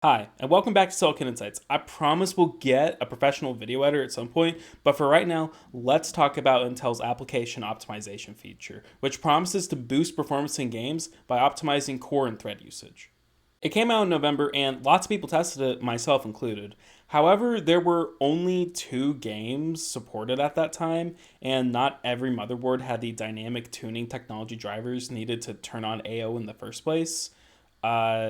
Hi, and welcome back to Silicon Insights. I promise we'll get a professional video editor at some point, but for right now, let's talk about Intel's application optimization feature, which promises to boost performance in games by optimizing core and thread usage. It came out in November, and lots of people tested it, myself included. However, there were only two games supported at that time, and not every motherboard had the dynamic tuning technology drivers needed to turn on AO in the first place.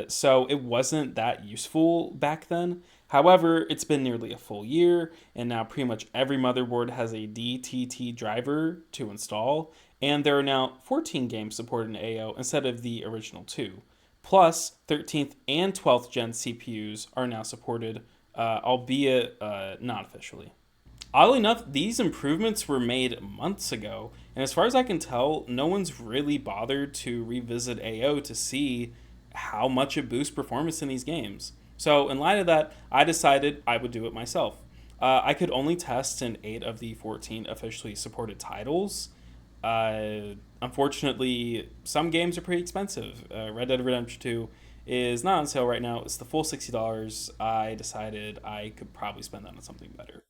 So it wasn't that useful back then. However, it's been nearly a full year, and now pretty much every motherboard has a DTT driver to install, and there are now 14 games supported in AO instead of the original two. Plus, 13th and 12th gen CPUs are now supported, albeit not officially. Oddly enough, these improvements were made months ago, and as far as I can tell, no one's really bothered to revisit AO to see how much it boosts performance in these games. So, in light of that, I decided I would do it myself. I could only test in 8 of the 14 officially supported titles. Unfortunately, some games are pretty expensive. Red Dead Redemption 2 is not on sale right now. It's the full $60. I decided I could probably spend that on something better.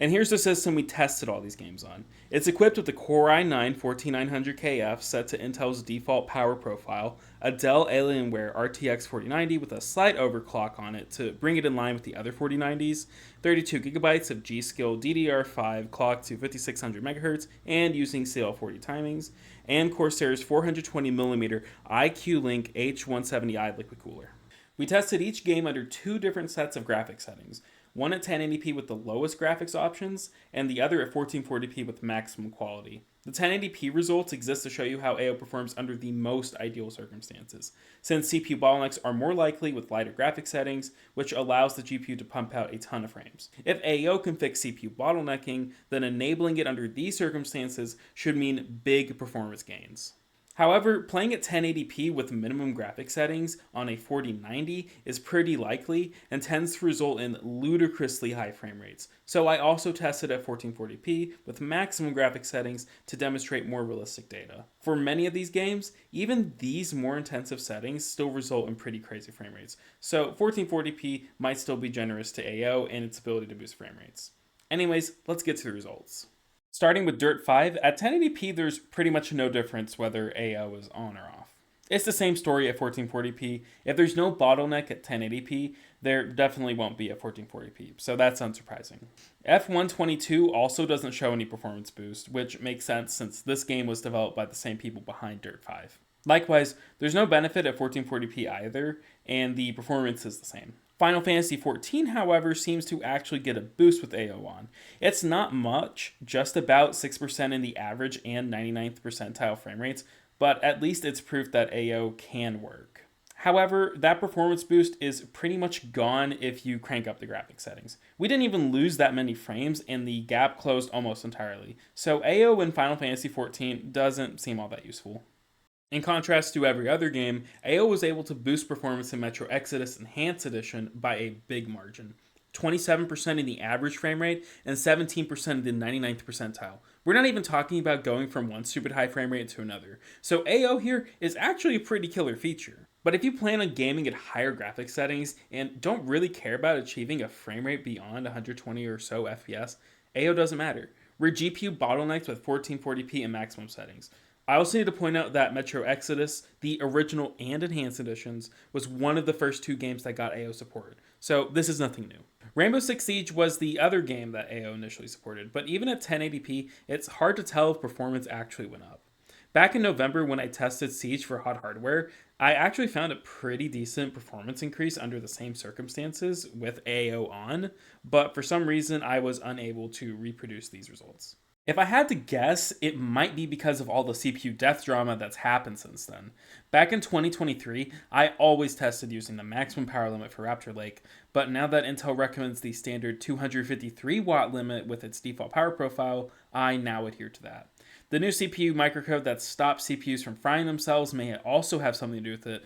And here's the system we tested all these games on. It's equipped with the Core i9-14900KF set to Intel's default power profile, a Dell Alienware RTX 4090 with a slight overclock on it to bring it in line with the other 4090s, 32GB of G-Skill DDR5 clocked to 5600 MHz and using CL40 timings, and Corsair's 420mm IQ Link H170i liquid cooler. We tested each game under two different sets of graphics settings, one at 1080p with the lowest graphics options, and the other at 1440p with maximum quality. The 1080p results exist to show you how AO performs under the most ideal circumstances, since CPU bottlenecks are more likely with lighter graphics settings, which allows the GPU to pump out a ton of frames. If AO can fix CPU bottlenecking, then enabling it under these circumstances should mean big performance gains. However, playing at 1080p with minimum graphic settings on a 4090 is pretty likely and tends to result in ludicrously high frame rates. So I also tested at 1440p with maximum graphic settings to demonstrate more realistic data. For many of these games, even these more intensive settings still result in pretty crazy frame rates. So 1440p might still be generous to AO and its ability to boost frame rates. Anyways, let's get to the results. Starting with Dirt 5, at 1080p there's pretty much no difference whether AO is on or off. It's the same story at 1440p. If there's no bottleneck at 1080p, there definitely won't be at 1440p, so that's unsurprising. F122 also doesn't show any performance boost, which makes sense since this game was developed by the same people behind Dirt 5. Likewise, there's no benefit at 1440p either, and the performance is the same. Final Fantasy XIV, however, seems to actually get a boost with AO on. It's not much, just about 6% in the average and 99th percentile frame rates, but at least it's proof that AO can work. However, that performance boost is pretty much gone if you crank up the graphics settings. We didn't even lose that many frames and the gap closed almost entirely, so AO in Final Fantasy XIV doesn't seem all that useful. In contrast to every other game, AO was able to boost performance in Metro Exodus Enhanced Edition by a big margin. 27% in the average frame rate and 17% in the 99th percentile. We're not even talking about going from one stupid high frame rate to another. So AO here is actually a pretty killer feature. But if you plan on gaming at higher graphics settings and don't really care about achieving a frame rate beyond 120 or so FPS, AO doesn't matter. We're GPU bottlenecked with 1440p in maximum settings. I also need to point out that Metro Exodus, the original and enhanced editions, was one of the first two games that got AO support, so this is nothing new. Rainbow Six Siege was the other game that AO initially supported, but even at 1080p, it's hard to tell if performance actually went up. Back in November when I tested Siege for hot hardware, I actually found a pretty decent performance increase under the same circumstances with AO on, but for some reason I was unable to reproduce these results. If I had to guess, it might be because of all the CPU death drama that's happened since then. Back in 2023, I always tested using the maximum power limit for Alder Lake, but now that Intel recommends the standard 253 watt limit with its default power profile, I now adhere to that. The new CPU microcode that stops CPUs from frying themselves may also have something to do with it,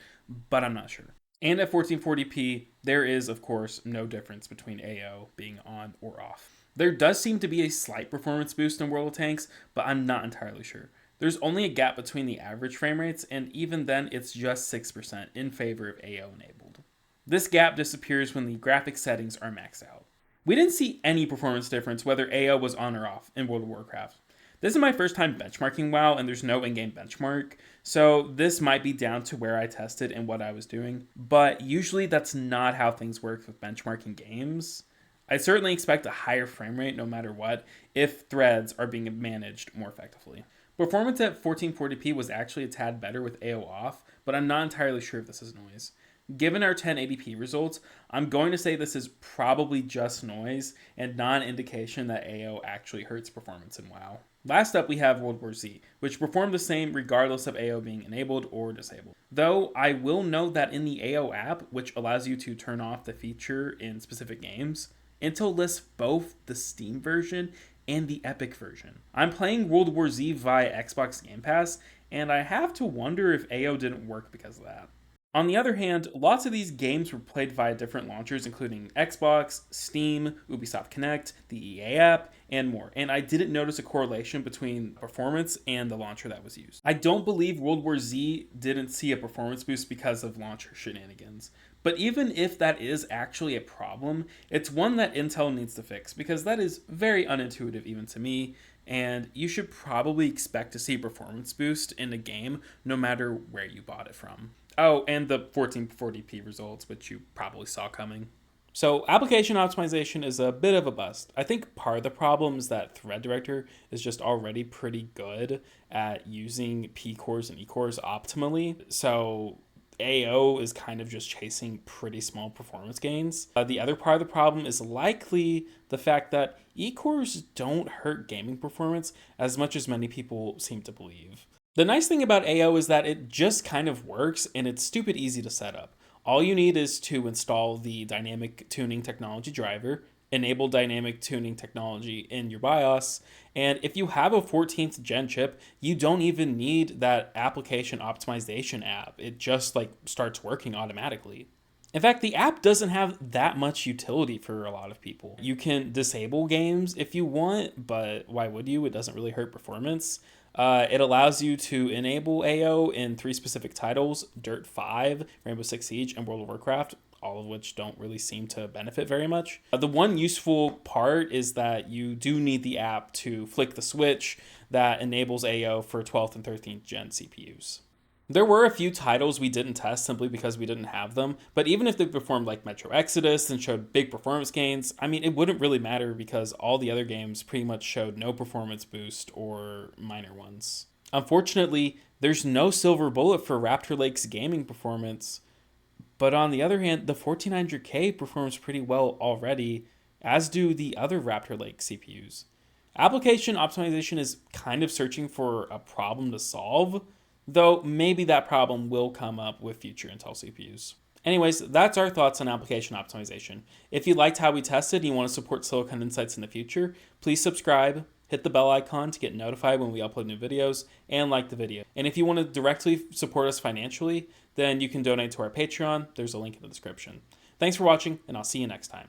but I'm not sure. And at 1440p, there is, of course, no difference between AO being on or off. There does seem to be a slight performance boost in World of Tanks, but I'm not entirely sure. There's only a gap between the average frame rates, and even then it's just 6% in favor of AO enabled. This gap disappears when the graphics settings are maxed out. We didn't see any performance difference whether AO was on or off in World of Warcraft. This is my first time benchmarking WoW, and there's no in-game benchmark, so this might be down to where I tested and what I was doing, but usually that's not how things work with benchmarking games. I certainly expect a higher frame rate no matter what if threads are being managed more effectively. Performance at 1440p was actually a tad better with AO off, but I'm not entirely sure if this is noise. Given our 1080p results, I'm going to say this is probably just noise and not an indication that AO actually hurts performance in WoW. Last up, we have World War Z, which performed the same regardless of AO being enabled or disabled. Though I will note that in the AO app, which allows you to turn off the feature in specific games, Intel lists both the Steam version and the Epic version. I'm playing World War Z via Xbox Game Pass, and I have to wonder if AO didn't work because of that. On the other hand, lots of these games were played via different launchers, including Xbox, Steam, Ubisoft Connect, the EA app, and more, and I didn't notice a correlation between performance and the launcher that was used. I don't believe World War Z didn't see a performance boost because of launcher shenanigans, but even if that is actually a problem, it's one that Intel needs to fix because that is very unintuitive even to me, and you should probably expect to see a performance boost in a game no matter where you bought it from. Oh, and the 1440p results, which you probably saw coming. So application optimization is a bit of a bust. I think part of the problem is that Thread Director is just already pretty good at using P cores and E cores optimally. So AO is kind of just chasing pretty small performance gains. The other part of the problem is likely the fact that E cores don't hurt gaming performance as much as many people seem to believe. The nice thing about AO is that it just kind of works and it's stupid easy to set up. All you need is to install the dynamic tuning technology driver, enable dynamic tuning technology in your BIOS, and if you have a 14th gen chip, you don't even need that application optimization app. It just starts working automatically. In fact, the app doesn't have that much utility for a lot of people. You can disable games if you want, but why would you? It doesn't really hurt performance. It allows you to enable AO in 3 specific titles: Dirt 5, Rainbow Six Siege, and World of Warcraft, all of which don't really seem to benefit very much. The one useful part is that you do need the app to flick the switch that enables AO for 12th and 13th gen CPUs. There were a few titles we didn't test simply because we didn't have them, but even if they performed like Metro Exodus and showed big performance gains, I mean, it wouldn't really matter because all the other games pretty much showed no performance boost or minor ones. Unfortunately, there's no silver bullet for Alder Lake's gaming performance, but on the other hand, the 1400K performs pretty well already, as do the other Alder Lake CPUs. Application optimization is kind of searching for a problem to solve, though maybe that problem will come up with future Intel CPUs. Anyways, that's our thoughts on application optimization. If you liked how we tested and you want to support Silicon Insights in the future, please subscribe, hit the bell icon to get notified when we upload new videos, and like the video. And if you want to directly support us financially, then you can donate to our Patreon. There's a link in the description. Thanks for watching, and I'll see you next time.